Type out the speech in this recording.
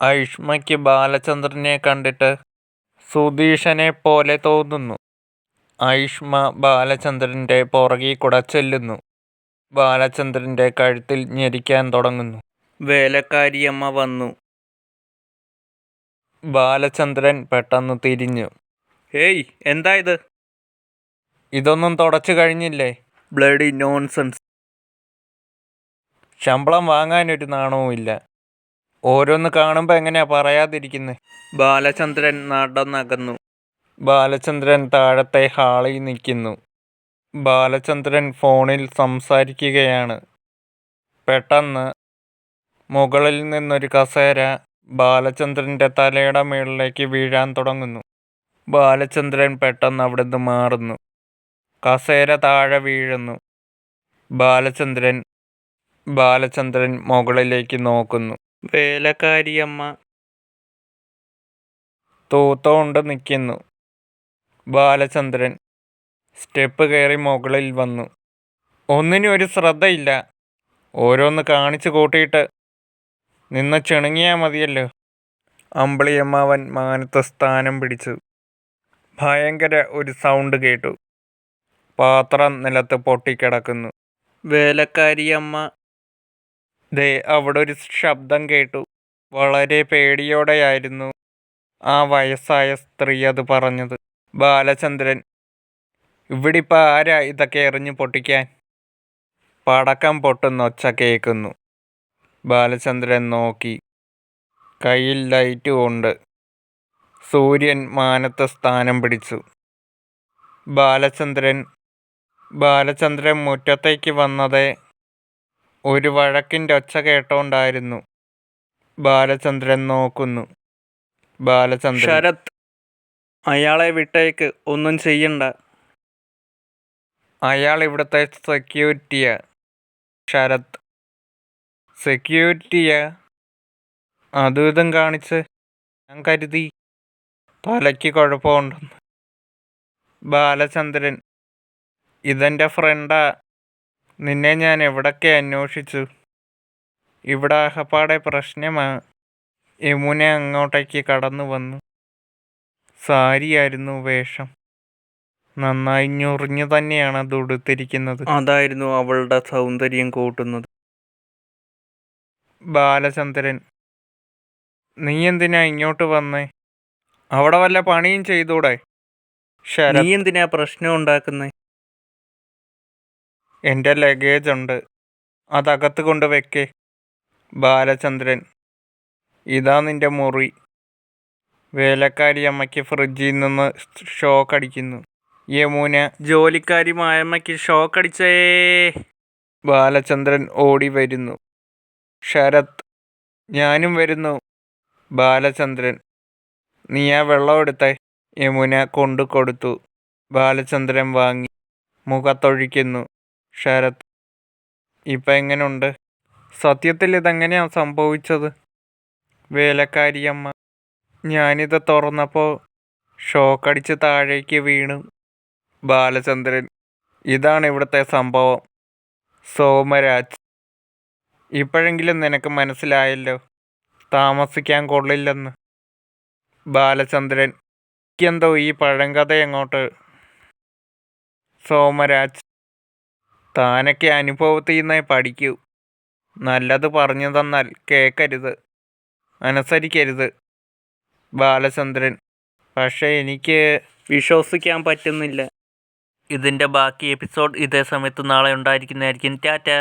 ഐഷ്മയ്ക്ക് ബാലചന്ദ്രനെ കണ്ടിട്ട് സുധീഷനെപ്പോലെ തോന്നുന്നു. ഐഷ്മ ബാലചന്ദ്രന്റെ പുറകിൽക്കൂടെ ചെല്ലുന്നു. ബാലചന്ദ്രന്റെ കഴുത്തിൽ ഞെരിക്കാൻ തുടങ്ങുന്നു. വേലക്കാരിയമ്മ വന്നു. ബാലചന്ദ്രൻ പെട്ടെന്ന് തിരിഞ്ഞു. "ഏയ്, എന്താ ഇത്? ഇതൊന്നും തുടച്ചു കഴിഞ്ഞില്ലേ? Bloody nonsense. ശമ്പളം വാങ്ങാനൊരു നാണവുമില്ല. ഓരോന്ന് കാണുമ്പോൾ എങ്ങനെയാ പറയാതിരിക്കുന്നത്?" ബാലചന്ദ്രൻ നടന്നകന്നു. ബാലചന്ദ്രൻ താഴത്തെ ഹാളിൽ നിൽക്കുന്നു. ബാലചന്ദ്രൻ ഫോണിൽ സംസാരിക്കുകയാണ്. പെട്ടെന്ന് മുകളിൽ നിന്നൊരു കസേര ബാലചന്ദ്രന്റെ തലയുടെ മുകളിലേക്ക് വീഴാൻ തുടങ്ങുന്നു. ബാലചന്ദ്രൻ പെട്ടെന്ന് അവിടുന്ന് മാറുന്നു. കസേര താഴെ വീഴുന്നു. ബാലചന്ദ്രൻ മുകളിലേക്ക് നോക്കുന്നു. വേലക്കാരിയമ്മ തൂത്തോണ്ട് നിൽക്കുന്നു. ബാലചന്ദ്രൻ സ്റ്റെപ്പ് കയറി മുകളിൽ വന്നു. ഒന്നിനും ഒരു ശ്രദ്ധയില്ല. ഓരോന്ന് കാണിച്ചു കൂട്ടിയിട്ട് നിന്ന് ചിണുങ്ങിയാൽ മതിയല്ലോ. അമ്പിളിയമ്മാവൻ മാനത്ത് സ്ഥാനം പിടിച്ചു. ഭയങ്കര ഒരു സൗണ്ട് കേട്ടു. പാത്രം നിലത്ത് പൊട്ടിക്കിടക്കുന്നു. വേലക്കാരിയമ്മ ദേ അവിടെ ഒരു ശബ്ദം കേട്ടു. വളരെ പേടിയോടെയായിരുന്നു ആ വയസ്സായ സ്ത്രീ അത് പറഞ്ഞത്. ബാലചന്ദ്രൻ: "ഇവിടിപ്പോൾ ആരാ ഇതൊക്കെ എറിഞ്ഞു പൊട്ടിക്കാൻ?" പടക്കം പൊട്ടുന്ന ഒച്ച കേൾക്കുന്നു. ബാലചന്ദ്രൻ നോക്കി. കയ്യിൽ ലൈറ്റും ഉണ്ട്. സൂര്യൻ മാനത്ത് സ്ഥാനം പിടിച്ചു. ബാലചന്ദ്രൻ മുറ്റത്തേക്ക് വന്നത് ഒരു വഴക്കിൻ്റെ ഒച്ച കേട്ടോണ്ടായിരുന്നു. ബാലചന്ദ്രൻ നോക്കുന്നു. "ശരത്, അയാളെ വിട്ടേക്ക്. ഒന്നും ചെയ്യണ്ട. അയാൾ ഇവിടുത്തെ സെക്യൂരിറ്റിയാ." "ശരത് സെക്യൂരിറ്റിയാ?" അതും ഇതും കാണിച്ച് ഞാൻ കരുതി തലയ്ക്ക് കുഴപ്പമുണ്ടെന്ന്. ബാലചന്ദ്രൻ: "ഇതെൻ്റെ ഫ്രണ്ടാ. നിന്നെ ഞാൻ എവിടൊക്കെ അന്വേഷിച്ചു. ഇവിടെ ആകപ്പാടെ പ്രശ്നമാ." യമുന അങ്ങോട്ടേക്ക് കടന്നു വന്നു. സാരിയായിരുന്നു വേഷം. നന്നായി ഞൊറിഞ്ഞു തന്നെയാണ് അത് ഉടുത്തിരിക്കുന്നത്. അതായിരുന്നു അവളുടെ സൗന്ദര്യം കൂട്ടുന്നത്. ബാലചന്ദ്രൻ: "നീ എന്തിനാ ഇങ്ങോട്ട് വന്നേ? അവിടെ വല്ല പണിയും ചെയ്തൂടെ?" "ശരത്, നീ എന്തിനാ പ്രശ്നം ഉണ്ടാക്കുന്നേ?" "എൻ്റെ ലഗേജ് ഉണ്ട്. അതകത്ത് കൊണ്ട് വെക്കേ." ബാലചന്ദ്രൻ: "ഇതാ നിന്റെ മുറി." വേലക്കാരി അമ്മയ്ക്ക് ഫ്രിഡ്ജിൽ നിന്ന് ഷോക്കടിക്കുന്നു. യമുന: "ജോലിക്കാരി മായമ്മയ്ക്ക് ഷോക്കടിച്ചേ." ബാലചന്ദ്രൻ ഓടി വരുന്നു. "ശരത്, ഞാനും വരുന്നു." ബാലചന്ദ്രൻ: "നീ ആ വെള്ളം എടുത്തേ." യമുന കൊണ്ടു കൊടുത്തു. ബാലചന്ദ്രൻ വാങ്ങി മുഖത്തൊഴിക്കുന്നു. "ശരത്, ഇപ്പം എങ്ങനുണ്ട്?" "സത്യത്തിൽ ഇതെങ്ങനെയാ സംഭവിച്ചത്?" വേലക്കാരിയമ്മ: "ഞാനിത് തുറന്നപ്പോൾ ഷോക്കടിച്ച് താഴേക്ക് വീണു." ബാലചന്ദ്രൻ: "ഇതാണ് ഇവിടുത്തെ സംഭവം, സോമരാജ്. ഇപ്പോഴെങ്കിലും നിനക്ക് മനസ്സിലായല്ലോ താമസിക്കാൻ കൊള്ളില്ലെന്ന്." ബാലചന്ദ്രൻ: "എനിക്കെന്തോ ഈ പഴങ്കഥയങ്ങോട്ട്." സോമരാജ്: "താനൊക്കെ അനുഭവത്തിൽ നിന്നേ പഠിക്കൂ. നല്ലത് പറഞ്ഞു തന്നാൽ കേൾക്കരുത്, അനുസരിക്കരുത്." ബാലചന്ദ്രൻ: "പക്ഷേ എനിക്ക് വിശ്വസിക്കാൻ പറ്റുന്നില്ല." ഇതിൻ്റെ ബാക്കി എപ്പിസോഡ് ഇതേ സമയത്ത് നാളെ ഉണ്ടായിരിക്കുന്നതായിരിക്കും. ടാറ്റാ.